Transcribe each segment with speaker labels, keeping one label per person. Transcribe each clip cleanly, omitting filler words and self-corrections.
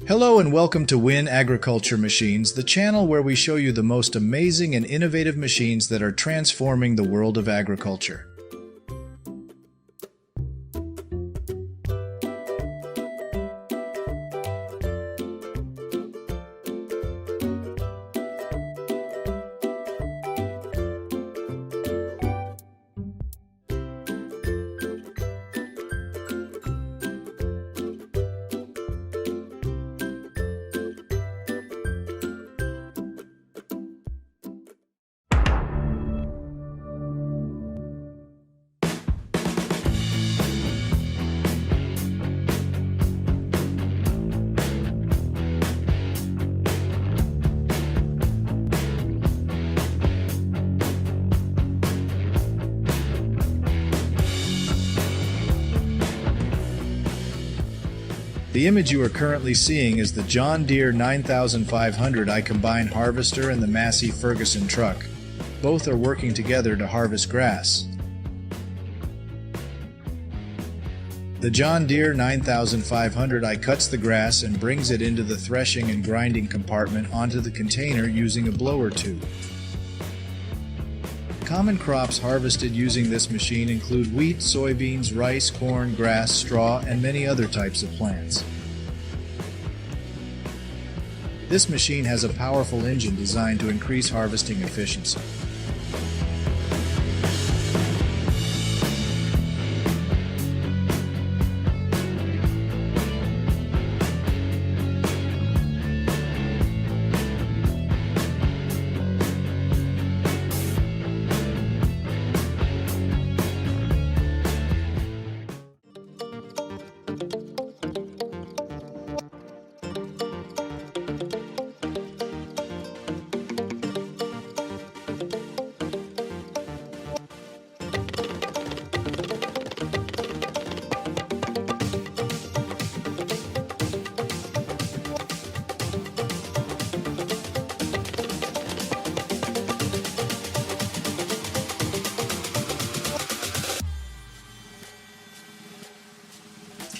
Speaker 1: Hello and welcome to Win Agriculture Machines, the channel where we show you the most amazing and innovative machines that are transforming the world of agriculture. The image you are currently seeing is the John Deere 9500i combine harvester and the Massey Ferguson truck. Both are working together to harvest grass. The John Deere 9500i cuts the grass and brings it into the threshing and grinding compartment onto the container using a blower tube. Common crops harvested using this machine include wheat, soybeans, rice, corn, grass, straw, and many other types of plants. This machine has a powerful engine designed to increase harvesting efficiency.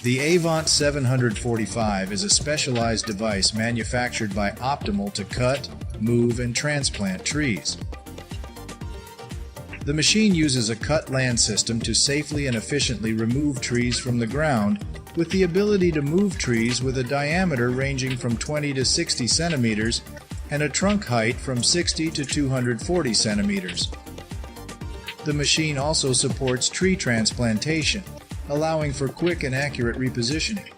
Speaker 1: The Avant 745 is a specialized device manufactured by Optimal to cut, move, and transplant trees. The machine uses a cut land system to safely and efficiently remove trees from the ground, with the ability to move trees with a diameter ranging from 20 to 60 centimeters and a trunk height from 60 to 240 centimeters. The machine also supports tree transplantation, allowing for quick and accurate repositioning.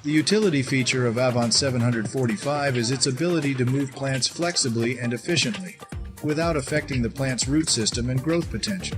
Speaker 1: The utility feature of Avant 745 is its ability to move plants flexibly and efficiently, without affecting the plant's root system and growth potential.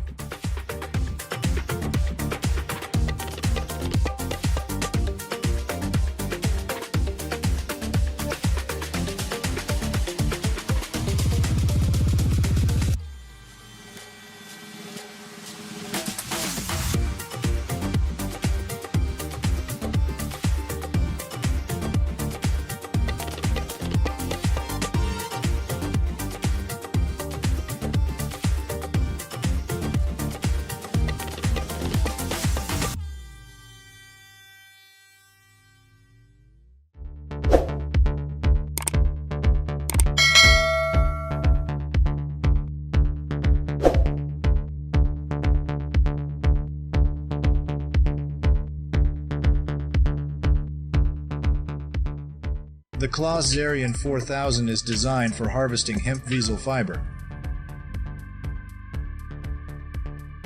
Speaker 1: The Closerian 4000 is designed for harvesting hemp vezel fiber.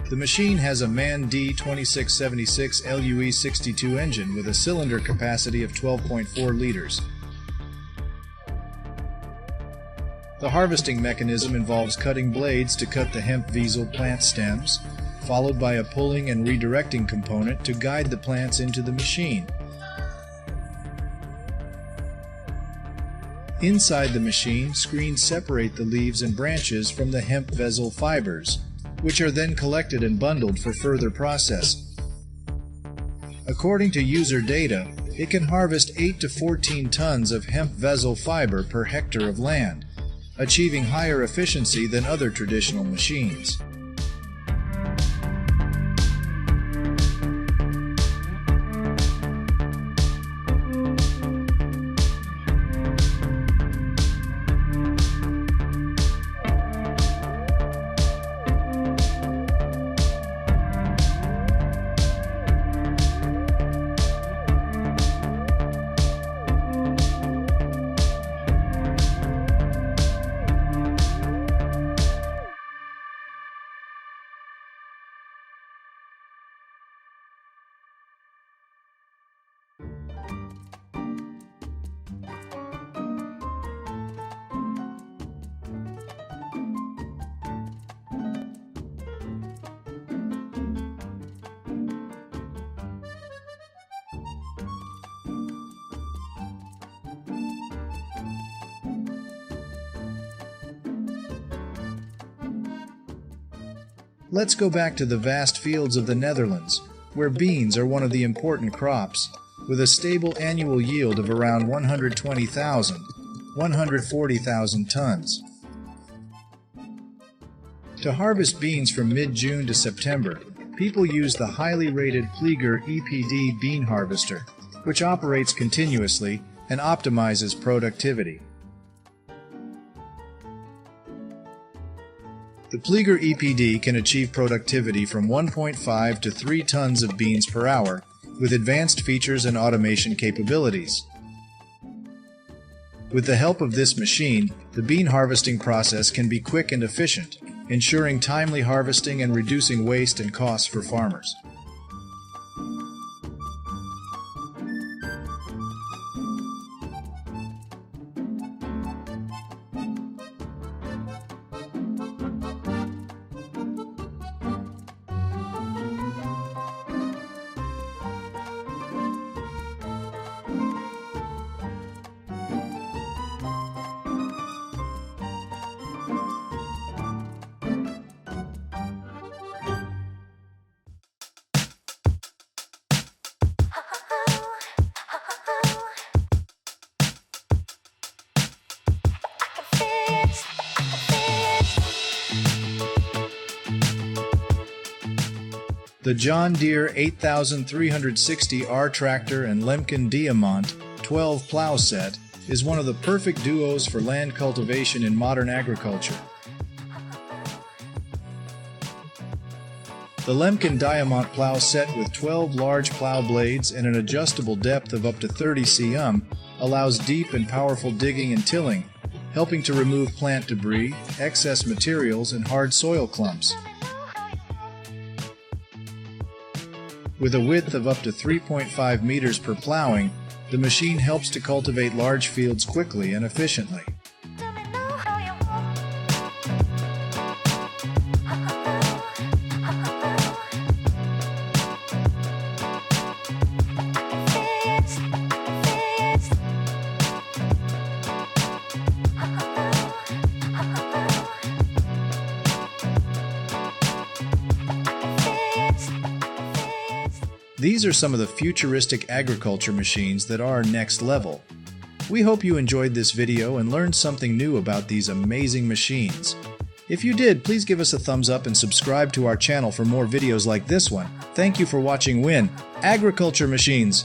Speaker 1: The machine has a MAN D2676 LUE62 engine with a cylinder capacity of 12.4 liters. The harvesting mechanism involves cutting blades to cut the hemp vezel plant stems, followed by a pulling and redirecting component to guide the plants into the machine. Inside the machine, screens separate the leaves and branches from the hemp vezel fibers, which are then collected and bundled for further processing. According to user data, it can harvest 8 to 14 tons of hemp vezel fiber per hectare of land, achieving higher efficiency than other traditional machines. Let's go back to the vast fields of the Netherlands, where beans are one of the important crops, with a stable annual yield of around 140,000 tons. To harvest beans from mid-June to September, people use the highly rated Closerian EDP Bean Harvester, which operates continuously and optimizes productivity. The Closerian EPD can achieve productivity from 1.5 to 3 tons of beans per hour, with advanced features and automation capabilities. With the help of this machine, the bean harvesting process can be quick and efficient, ensuring timely harvesting and reducing waste and costs for farmers. The John Deere 8360R tractor and Lemken Avant 12 plow set is one of the perfect duos for land cultivation in modern agriculture. The Lemken Avant plow set with 12 large plow blades and an adjustable depth of up to 30 cm allows deep and powerful digging and tilling, helping to remove plant debris, excess materials, and hard soil clumps. With a width of up to 3.5 meters per plowing, the machine helps to cultivate large fields quickly and efficiently. These are some of the futuristic agriculture machines that are next level. We hope you enjoyed this video and learned something new about these amazing machines. If you did, please give us a thumbs up and subscribe to our channel for more videos like this one. Thank you for watching Agriculture Machines.